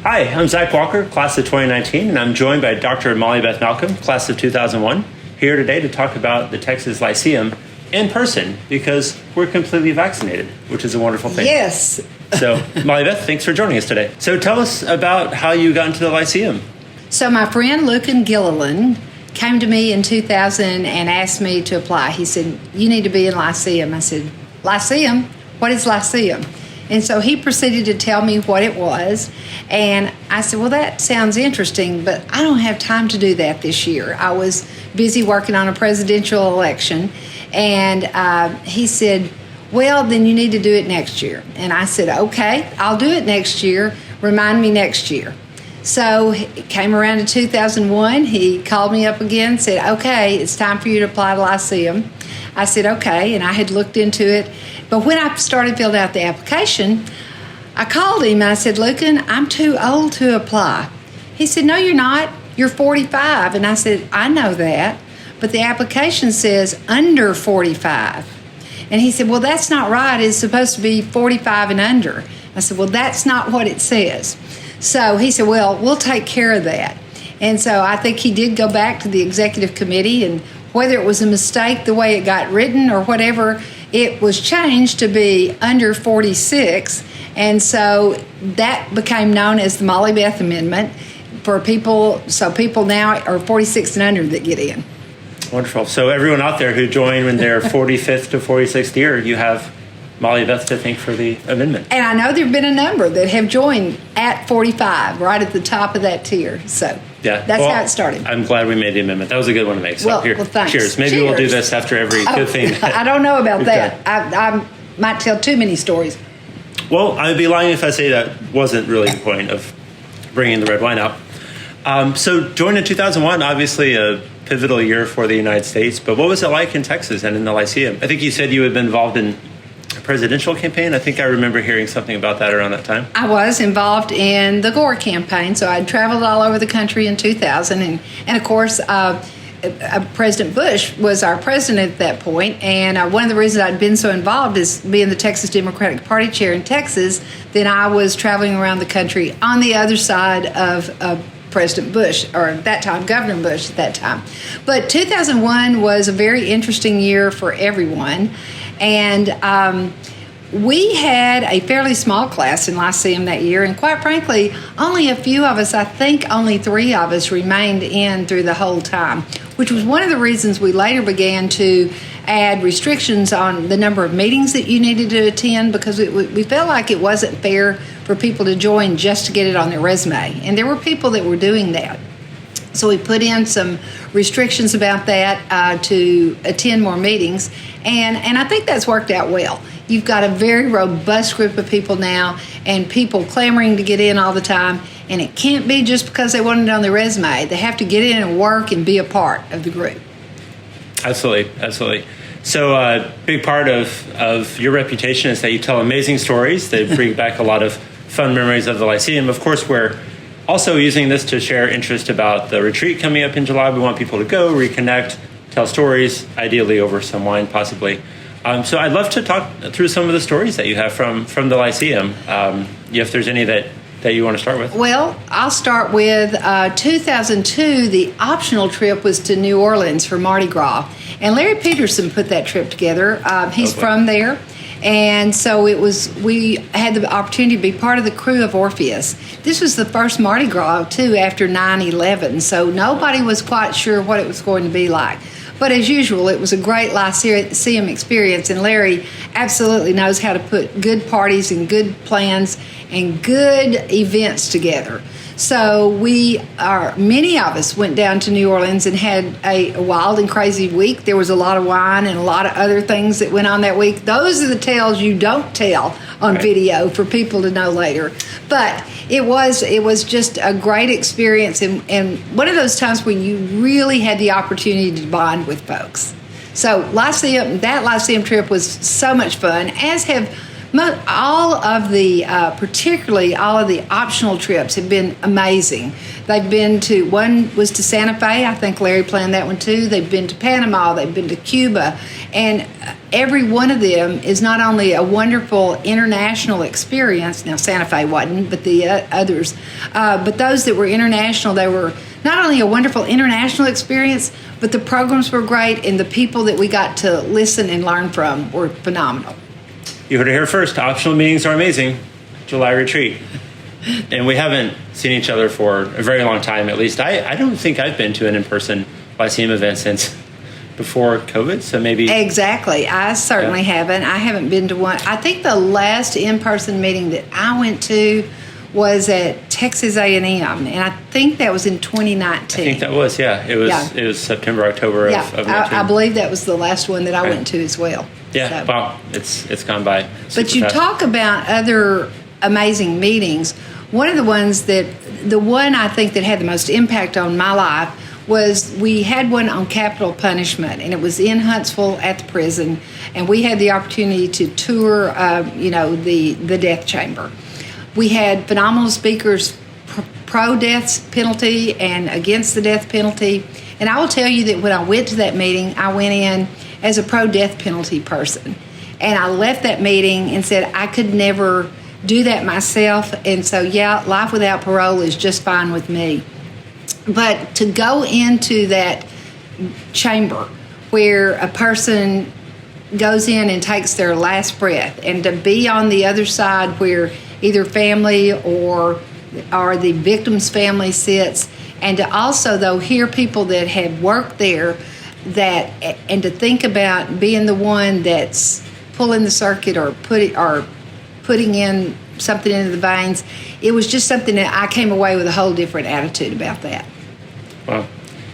Hi, I'm Zach Walker, class of 2019, and I'm joined by Dr. Molly Beth Malcolm, class of 2001, here today to talk about the Texas Lyceum in person because we're completely vaccinated, which is a wonderful thing. Yes. So, Molly Beth, thanks for joining us today. So tell us about how you got into the Lyceum. So my friend Lucan Gilliland came to me in 2000 and asked me to apply. He said, you need to be in Lyceum. I said, Lyceum? What is Lyceum? And so he proceeded to tell me what it was. And I said, well, that sounds interesting, but I don't have time to do that this year. I was busy working on a presidential election. And he said, well, then you need to do it next year. And I said, okay, I'll do it next year. Remind me next year. So it came around to 2001. He called me up again and said, okay, it's time for you to apply to Lyceum. I said, okay, and I had looked into it. But when I started filling out the application, I called him and I said, Lucan, I'm too old to apply. He said, no, you're not. You're 45. And I said, I know that, but the application says under 45. And he said, well, that's not right. It's supposed to be 45 and under. I said, well, that's not what it says. So he said, well, we'll take care of that. And so I think he did go back to the executive committee, and whether it was a mistake the way it got written or whatever, it was changed to be under 46. And so that became known as the Molly Beth Amendment for people. So people now are 46 and under that get in. Wonderful. So everyone out there who joined in their 45th to 46th year, you have Molly Beth to thank for the amendment. And I know there have been a number that have joined at 45, right at the top of that tier. So yeah, that's how it started. I'm glad we made the amendment. That was a good one to make. So well, Cheers. thanks. Maybe Cheers. We'll do this after every good thing. I don't know about that. Done. I might tell too many stories. Well, I'd be lying if I say that wasn't really the point of bringing the red wine out. So joined in 2001, obviously a pivotal year for the United States. But what was it like in Texas and in the Lyceum? I think you said you had been involved in a presidential campaign. I think I remember hearing something about that around that time. I was involved in the Gore campaign. So I traveled all over the country in 2000. And of course, President Bush was our president at that point. And one of the reasons I'd been so involved is being the Texas Democratic Party chair in Texas. Then I was traveling around the country on the other side of President Bush, or at that time, Governor Bush at that time. But 2001 was a very interesting year for everyone. And we had a fairly small class in Lyceum that year. And quite frankly, only a few of us, I think only 3 of us, remained in through the whole time, which was one of the reasons we later began to add restrictions on the number of meetings that you needed to attend, because we felt like it wasn't fair for people to join just to get it on their resume. And there were people that were doing that. So we put in some restrictions about that to attend more meetings. And I think that's worked out well. You've got a very robust group of people now, and people clamoring to get in all the time. And it can't be just because they want it on their resume. They have to get in and work and be a part of the group. Absolutely, absolutely. So a big part of your reputation is that you tell amazing stories that bring back a lot of fun memories of the Lyceum. Of course, we're also using this to share interest about the retreat coming up in July. We want people to go, reconnect, tell stories, ideally over some wine, possibly. So I'd love to talk through some of the stories that you have from the Lyceum, if there's any that you want to start with. Well, I'll start with 2002. The optional trip was to New Orleans for Mardi Gras. And Larry Peterson put that trip together. He's from there. And so we had the opportunity to be part of the crew of Orpheus. This was the first Mardi Gras, too, after 9/11. So nobody was quite sure what it was going to be like. But as usual, it was a great Lyceum experience, and Larry absolutely knows how to put good parties and good plans and good events together. So many of us went down to New Orleans and had a wild and crazy week. There was a lot of wine and a lot of other things that went on that week. Those are the tales you don't tell on video for people to know later. But it was just a great experience, and one of those times when you really had the opportunity to bond with folks. So that Lyceum trip was so much fun, as have All of the, particularly all of the optional trips have been amazing. They've been to, one was to Santa Fe. I think Larry planned that one too. They've been to Panama. They've been to Cuba. And every one of them is not only a wonderful international experience. Now, Santa Fe wasn't, but the others. But those that were international, they were not only a wonderful international experience, but the programs were great, and the people that we got to listen and learn from were phenomenal. You heard it here first. Optional meetings are amazing. July retreat. And we haven't seen each other for a very long time, at least. I don't think I've been to an in-person Lyceum event since before COVID, so maybe... Exactly. I certainly haven't. I haven't been to one. I think the last in-person meeting that I went to was at Texas A&M, and I think that was in 2019. I think that was, yeah. It was September, October of 19. I believe that was the last one that I went to as well. Yeah, so. Wow, it's gone by. But you talk about other amazing meetings. One of the ones the one I think that had the most impact on my life was we had one on capital punishment, and it was in Huntsville at the prison, and we had the opportunity to tour, the death chamber. We had phenomenal speakers pro-death penalty and against the death penalty. And I will tell you that when I went to that meeting, I went in as a pro-death penalty person. And I left that meeting and said I could never do that myself. And so, life without parole is just fine with me. But to go into that chamber where a person goes in and takes their last breath, and to be on the other side where either family or the victim's family sits, and to also, though, hear people that have worked there, and to think about being the one that's pulling the circuit or putting in something into the veins, it was just something that I came away with a whole different attitude about that. Well,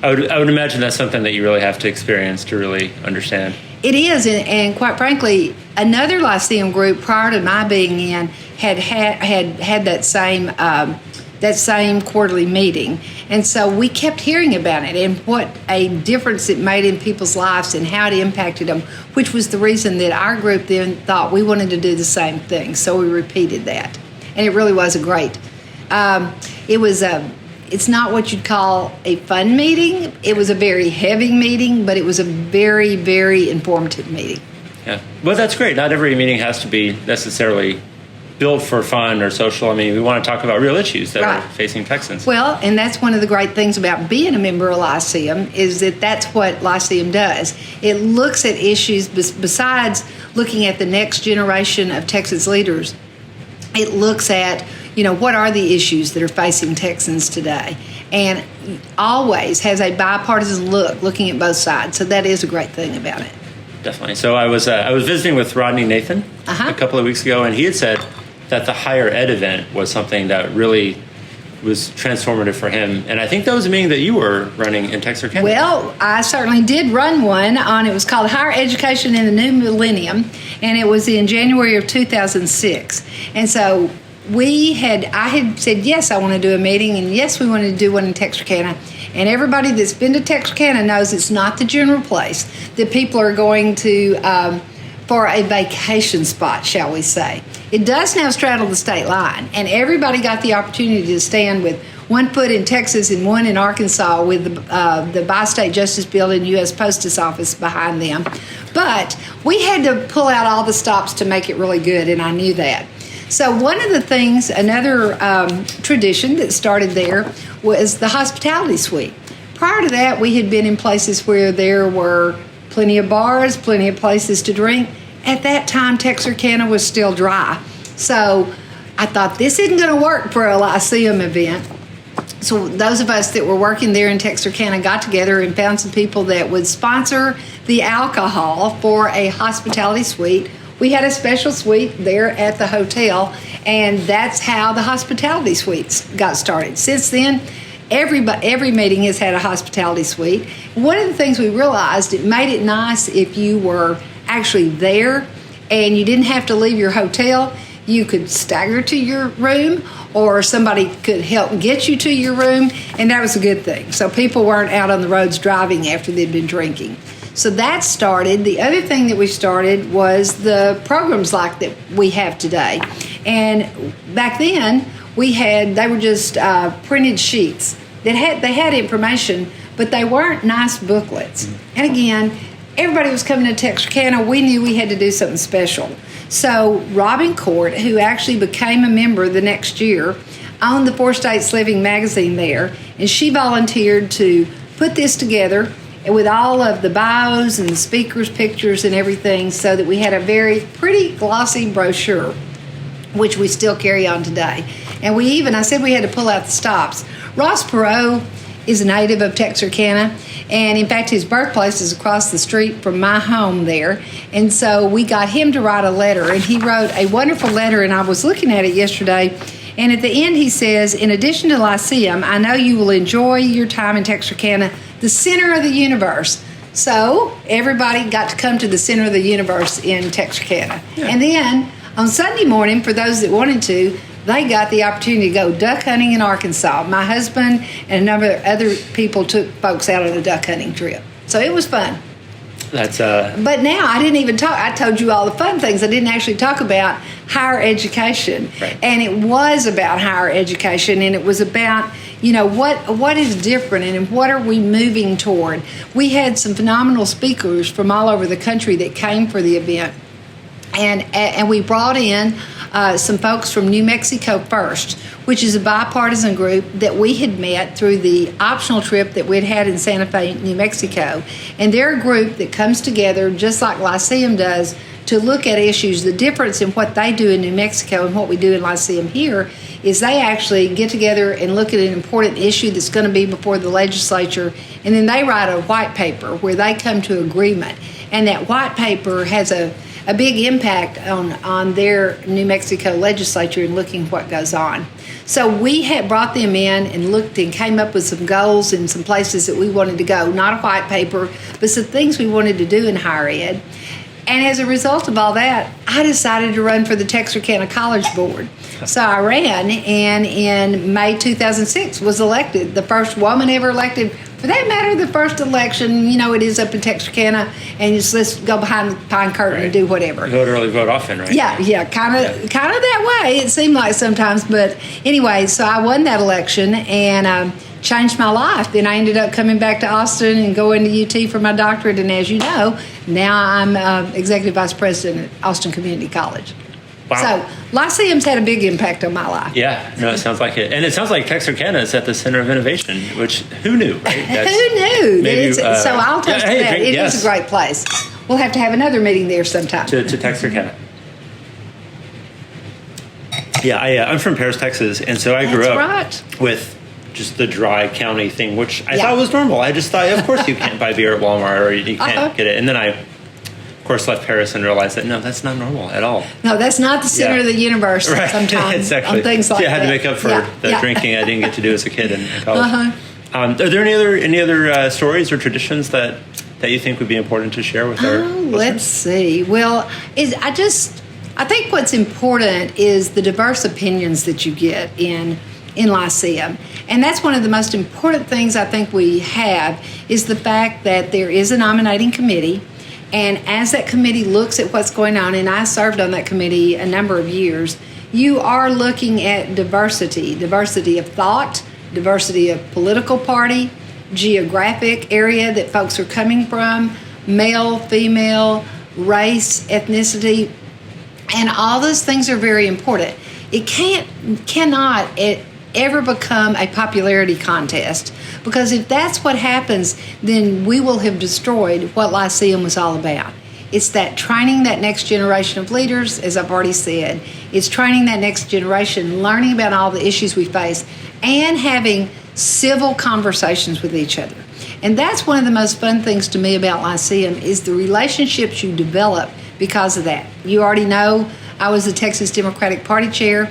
I would imagine that's something that you really have to experience to really understand. It is, and quite frankly, another Lyceum group prior to my being in had that same quarterly meeting, and so we kept hearing about it and what a difference it made in people's lives and how it impacted them, which was the reason that our group then thought we wanted to do the same thing. So we repeated that, and it really was a great. It's not what you'd call a fun meeting. It was a very heavy meeting, but it was a very, very informative meeting. Yeah. Well, that's great. Not every meeting has to be necessarily built for fun or social. I mean, we want to talk about real issues that are facing Texans. Well, and that's one of the great things about being a member of Lyceum is that that's what Lyceum does. It looks at issues besides looking at the next generation of Texas leaders. It looks at what are the issues that are facing Texans today, and always has a bipartisan look, looking at both sides. So that is a great thing about it. Definitely. So I was visiting with Rodney Nathan a couple of weeks ago, and he had said that the higher ed event was something that really was transformative for him. And I think that was a meeting that you were running in Texarkana. Well, I certainly did run one it was called Higher Education in the New Millennium, and it was in January of 2006. And so I had said, yes, I want to do a meeting, and yes, we wanted to do one in Texarkana. And everybody that's been to Texarkana knows it's not the general place that people are going to for a vacation spot, shall we say. It does now straddle the state line, and everybody got the opportunity to stand with one foot in Texas and one in Arkansas with the Bi-State Justice Building, U.S. Postal Office behind them. But we had to pull out all the stops to make it really good, and I knew that. So one of the things, another tradition that started there was the hospitality suite. Prior to that, we had been in places where there were plenty of bars, plenty of places to drink. At that time, Texarkana was still dry. So I thought, this isn't going to work for a Lyceum event. So those of us that were working there in Texarkana got together and found some people that would sponsor the alcohol for a hospitality suite. We had a special suite there at the hotel, and that's how the hospitality suites got started. Since then, every meeting has had a hospitality suite. One of the things we realized, it made it nice if you were actually there and you didn't have to leave your hotel. You could stagger to your room, or somebody could help get you to your room, and that was a good thing. So people weren't out on the roads driving after they'd been drinking. So that started. The other thing that we started was the programs like that we have today. And back then, they were just printed sheets that had information, but they weren't nice booklets. And again, everybody was coming to Texarkana. We knew we had to do something special. So Robin Court, who actually became a member the next year, owned the Four States Living magazine there, and she volunteered to put this together with all of the bios and the speakers' pictures and everything, so that we had a very pretty glossy brochure, which we still carry on today. And I said we had to pull out the stops. Ross Perot is a native of Texarkana, and in fact his birthplace is across the street from my home there. And so we got him to write a letter, and he wrote a wonderful letter, and I was looking at it yesterday. And at the end he says, in addition to Lyceum, I know you will enjoy your time in Texarkana, the center of the universe. So everybody got to come to the center of the universe in Texarkana. Yeah. And then on Sunday morning, for those that wanted to, they got the opportunity to go duck hunting in Arkansas. My husband and a number of other people took folks out on a duck hunting trip. So it was fun. But now I didn't even talk. I told you all the fun things. I didn't actually talk about higher education. Right. And it was about higher education, and it was about, what is different and what are we moving toward. We had some phenomenal speakers from all over the country that came for the event. And we brought in some folks from New Mexico First, which is a bipartisan group that we had met through the optional trip that we'd had in Santa Fe, New Mexico. And they're a group that comes together, just like Lyceum does, to look at issues. The difference in what they do in New Mexico and what we do in Lyceum here is they actually get together and look at an important issue that's going to be before the legislature, and then they write a white paper where they come to agreement. And that white paper has a big impact on their New Mexico legislature and looking what goes on. So we had brought them in and looked and came up with some goals and some places that we wanted to go. Not a white paper, but some things we wanted to do in higher ed. And as a result of all that, I decided to run for the Texarkana College Board. So I ran, and in May 2006 was elected, the first woman ever elected. For that matter, the first election, it is up in Texarkana, and let's go behind the pine curtain and do whatever. Vote early, vote often, right? Yeah, kind of that way. It seemed like sometimes, but anyway, so I won that election and changed my life. Then I ended up coming back to Austin and going to UT for my doctorate, and as you know, now I'm executive vice president at Austin Community College. Wow. So Lyceum's had a big impact on my life. Yeah, no, it sounds like it. And it sounds like Texarkana is at the center of innovation, which, who knew, right? Who knew? Maybe, so I'll tell you that. It is a great place. We'll have to have another meeting there sometime. To Texarkana. Yeah, I'm from Paris, Texas, and so I grew up with just the dry county thing, which I thought was normal. I just thought, of course you can't buy beer at Walmart or you can't get it. And then I, of course, left Paris and realized that, no, that's not normal at all. No, that's not the center of the universe sometimes exactly. on things like that. I had to make up for the drinking I didn't get to do as a kid in college. Are there any other stories or traditions that you think would be important to share with our listeners? Let's see. Well, I think what's important is the diverse opinions that you get in Lyceum. And that's one of the most important things I think we have is the fact that there is a nominating committee. And as that committee looks at what's going on, and I served on that committee a number of years, you are looking at diversity of thought, diversity of political party, geographic area that folks are coming from, male, female, race, ethnicity, and all those things are very important. It cannot ever become a popularity contest, because if that's what happens, then we will have destroyed what Lyceum was all about. It's that training that next generation of leaders, as I've already said. It's training that next generation, learning about all the issues we face, and having civil conversations with each other. And that's one of the most fun things to me about Lyceum is the relationships you develop because of that. You already know I was the Texas Democratic Party chair.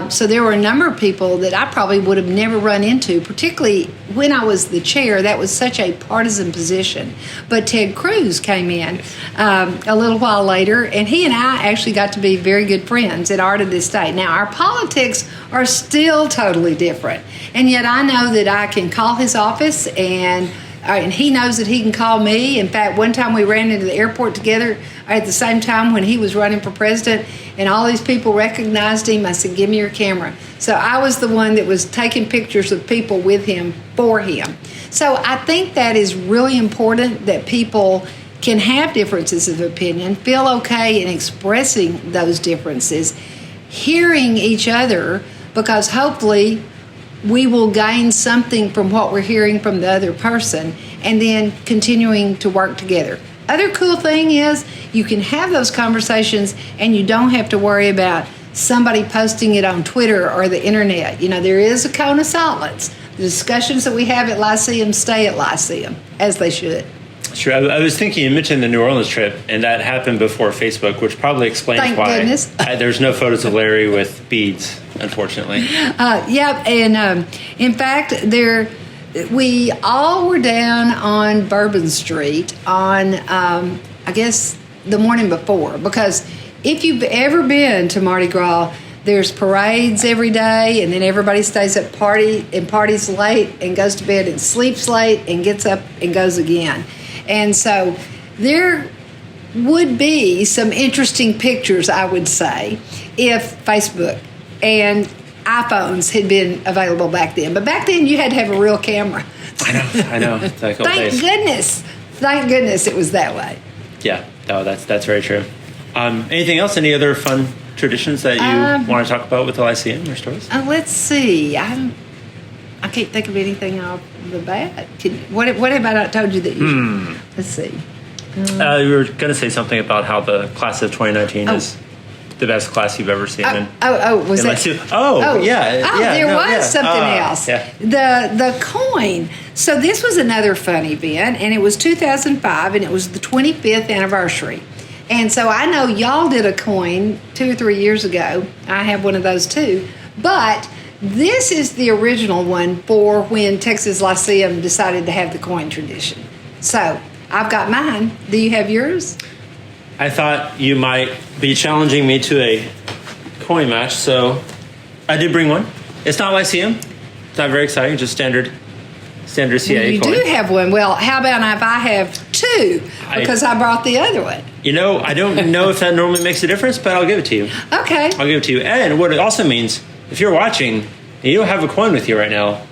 So there were a number of people that I probably would have never run into, particularly when I was the chair. That was such a partisan position. But Ted Cruz came in a little while later, and he and I actually got to be very good friends and are to this day. Now, our politics are still totally different, and yet I know that I can call his office and And he knows that he can call me. In fact, one time we ran into the airport together at the same time when he was running for president, and all these people recognized him. I said, give me your camera. So I was the one that was taking pictures of people with him for him. So I think that is really important, that people can have differences of opinion, feel okay in expressing those differences, hearing each other, because hopefully we will gain something from what we're hearing from the other person, and then continuing to work together. Other cool thing is you can have those conversations and you don't have to worry about somebody posting it on Twitter or the internet. You know, there is a cone of silence. The discussions that we have at Lyceum stay at Lyceum, as they should. Sure. I was thinking, you mentioned the New Orleans trip, and that happened before Facebook, which probably explains Thank why goodness. There's no photos of Larry with beads, unfortunately. Yeah, and in fact, we all were down on Bourbon Street on, I guess, the morning before, because if you've ever been to Mardi Gras, there's parades every day, and then everybody stays at parties late and goes to bed and sleeps late and gets up and goes again. And so there would be some interesting pictures, I would say, if Facebook and iPhones had been available back then. But back then, you had to have a real camera. I know. It's like Thank goodness it was that way. Yeah, no, that's very true. Anything else? Any other fun traditions that you want to talk about with the Lyceum or stories? Let's see. I can't think of anything off the bat. What have I not told you that you should? Let's see. You were going to say something about how the class of 2019 is the best class you've ever seen. Was that? There was something else. Yeah. The coin. So this was another fun event, and it was 2005, and it was the 25th anniversary. And so I know y'all did a coin 2 or 3 years ago. I have one of those too. But this is the original one for when Texas Lyceum decided to have the coin tradition. So I've got mine. Do you have yours? I thought you might be challenging me to a coin match, so I did bring one. It's not Lyceum. It's not very exciting, just standard CIA coin. You do have one. Well, how about if I have two? Because I brought the other one. You know, I don't know if that normally makes a difference, but I'll give it to you. Okay. I'll give it to you. And what it also means, if you're watching and you don't have a coin with you right now,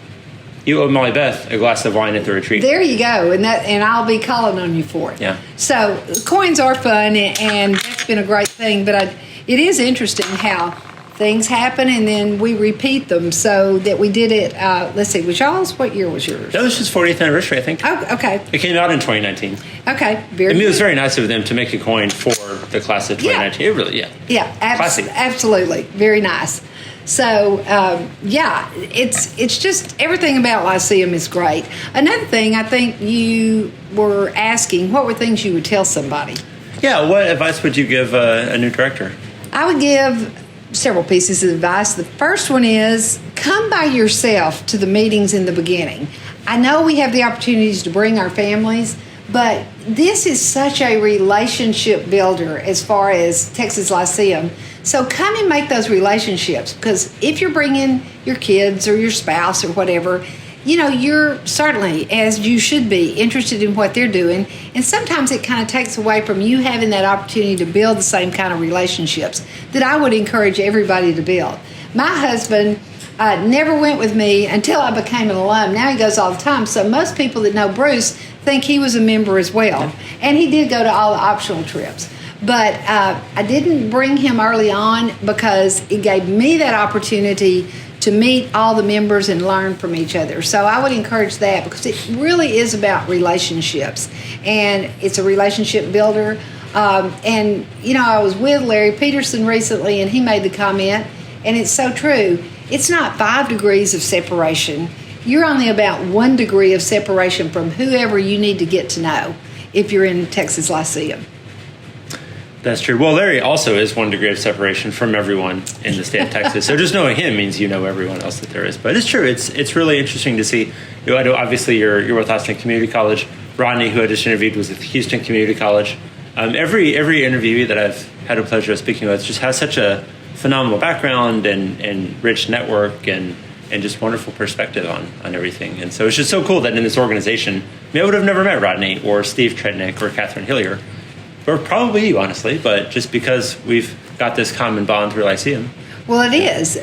you owe Molly Beth a glass of wine at the retreat. There you go, and I'll be calling on you for it. Yeah. So coins are fun, and that's been a great thing. But it is interesting how things happen, and then we repeat them. So that we did it. Let's see, was y'all's? What year was yours? That was just 40th anniversary, I think. Oh, okay. It came out in 2019. Okay, I mean, it was very nice of them to make a coin for the class of 2019. Yeah. It really, Yeah, absolutely, very nice. So, it's just everything about Lyceum is great. Another thing, I think you were asking, what were things you would tell somebody? Yeah, what advice would you give a new director? I would give several pieces of advice. The first one is come by yourself to the meetings in the beginning. I know we have the opportunities to bring our families, but this is such a relationship builder as far as Texas Lyceum. So come and make those relationships, because if you're bringing your kids or your spouse or whatever, you know, you're certainly, as you should be, interested in what they're doing. And sometimes it kind of takes away from you having that opportunity to build the same kind of relationships that I would encourage everybody to build. My husband never went with me until I became an alum. Now he goes all the time. So most people that know Bruce think he was a member as well. And he did go to all the optional trips. But I didn't bring him early on because it gave me that opportunity to meet all the members and learn from each other. So I would encourage that, because it really is about relationships, and it's a relationship builder. And, you know, I was with Larry Peterson recently, and he made the comment, and it's so true. It's not 5 degrees of separation. You're only about 1 degree of separation from whoever you need to get to know if you're in Texas Lyceum. That's true. Well, Larry also is 1 degree of separation from everyone in the state of Texas. So just knowing him means you know everyone else that there is. But it's true. It's really interesting to see. You know, I know obviously you're with Austin Community College. Rodney, who I just interviewed, was at Houston Community College. Every interviewee that I've had a pleasure of speaking with just has such a phenomenal background and rich network and just wonderful perspective on everything. And so it's just so cool that in this organization, mean, I would have never met Rodney or Steve Trednick or Catherine Hillier, or probably you, honestly, but just because we've got this common bond through Lyceum. Well, it is.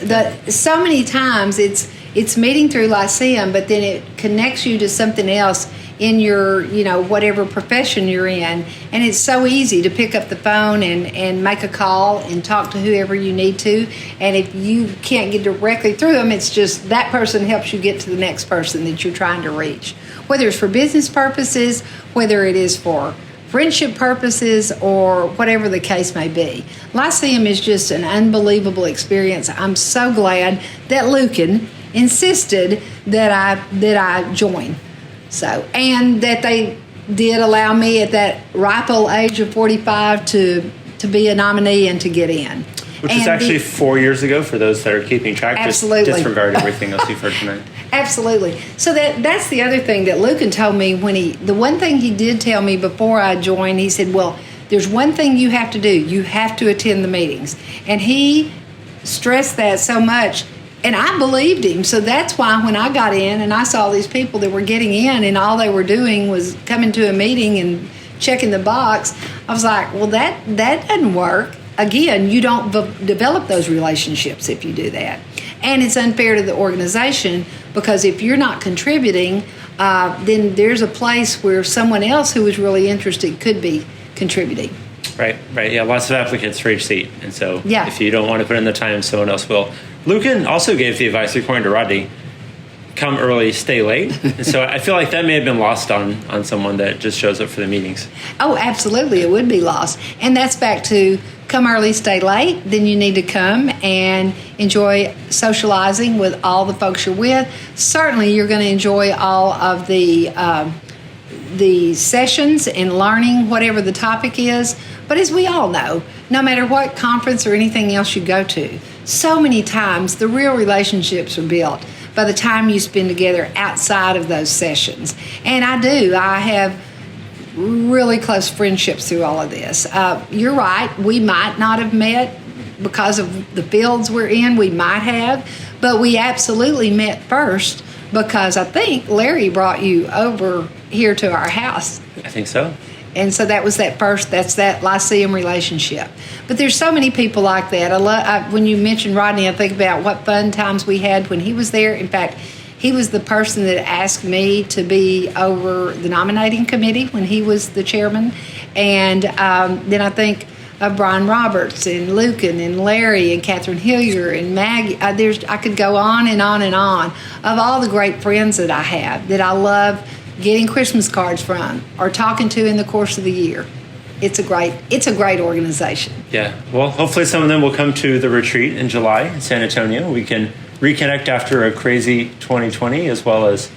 So many times it's meeting through Lyceum, but then it connects you to something else in your, whatever profession you're in. And it's so easy to pick up the phone and make a call and talk to whoever you need to. And if you can't get directly through them, it's just that person helps you get to the next person that you're trying to reach. Whether it's for business purposes, whether it is for friendship purposes, or whatever the case may be. Lyceum is just an unbelievable experience. I'm so glad that Lucan insisted that I join. So, and that they did allow me at that ripe old age of 45 to be a nominee and to get in. Which is actually 4 years ago for those that are keeping track. Absolutely. Just disregard everything else you've heard tonight. Absolutely. So that's the other thing that Lucan told me the one thing he did tell me before I joined, he said, well, there's one thing you have to do. You have to attend the meetings. And he stressed that so much, and I believed him. So that's why when I got in and I saw these people that were getting in and all they were doing was coming to a meeting and checking the box, I was like, well, that doesn't work. Again, you don't develop those relationships if you do that. And it's unfair to the organization, because if you're not contributing, then there's a place where someone else who is really interested could be contributing. Right. Yeah, lots of applicants for each seat. And so yeah. If you don't want to put in the time, someone else will. Lucan also gave the advice, according to Rodney, come early, stay late. And so I feel like that may have been lost on someone that just shows up for the meetings. Oh, absolutely. It would be lost. And that's back to come early, stay late. Then you need to come and enjoy socializing with all the folks you're with. Certainly, you're going to enjoy all of the sessions and learning whatever the topic is. But as we all know, no matter what conference or anything else you go to, so many times the real relationships are built by the time you spend together outside of those sessions. And I have really close friendships through all of this. You're right, we might not have met because of the fields we're in, we might have, but we absolutely met first because I think Larry brought you over here to our house. I think so. And so that's that Lyceum relationship. But there's so many people like that. When you mentioned Rodney, I think about what fun times we had when he was there. In fact, he was the person that asked me to be over the nominating committee when he was the chairman. And then I think of Brian Roberts and Lucan and Larry and Catherine Hillier and Maggie. I could go on and on and on of all the great friends that I have that I love getting Christmas cards from or talking to in the course of the year. It's a great organization. Yeah. Well, hopefully some of them will come to the retreat in July in San Antonio. We can reconnect after a crazy 2020, as well as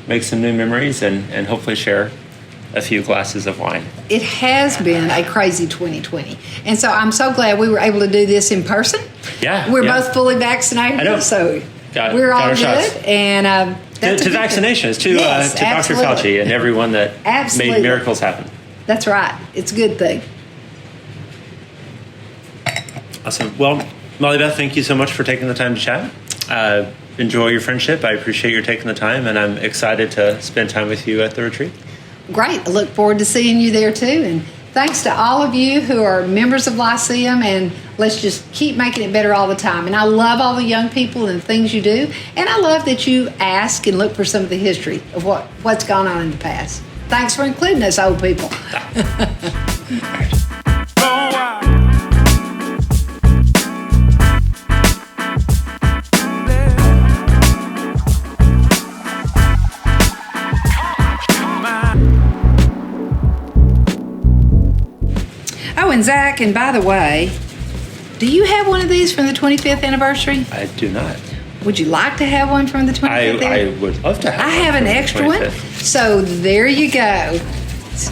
make some new memories and hopefully share a few glasses of wine. It has been a crazy 2020. And so I'm so glad we were able to do this in person. Yeah. We're both fully vaccinated. I know. So we're all good. Shots. And to vaccinations, to Dr. Fauci and everyone that made miracles happen. That's right. It's a good thing. Awesome. Well, Molly Beth, thank you so much for taking the time to chat. Enjoy your friendship. I appreciate your taking the time, and I'm excited to spend time with you at the retreat. Great. I look forward to seeing you there, too. And thanks to all of you who are members of Lyceum, and let's just keep making it better all the time. And I love all the young people and the things you do, and I love that you ask and look for some of the history of what's gone on in the past. Thanks for including us old people. Oh, and Zach, and by the way, do you have one of these from the 25th anniversary? I do not. Would you like to have one from the 25th? I would love to have I have an extra one. So there you go.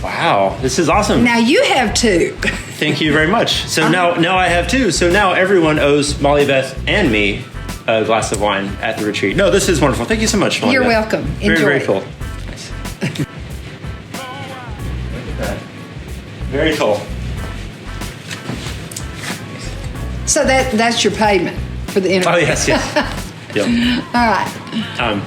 Wow, this is awesome. Now you have two. Thank you very much. So now I have two. So now everyone owes Molly Beth and me a glass of wine at the retreat. No, this is wonderful. Thank you so much, Molly You're Beth. welcome. Very, Enjoy. very cool. Nice. Look at that. Very cool. So that's your payment for the interview. Oh, yes. Yep. All right.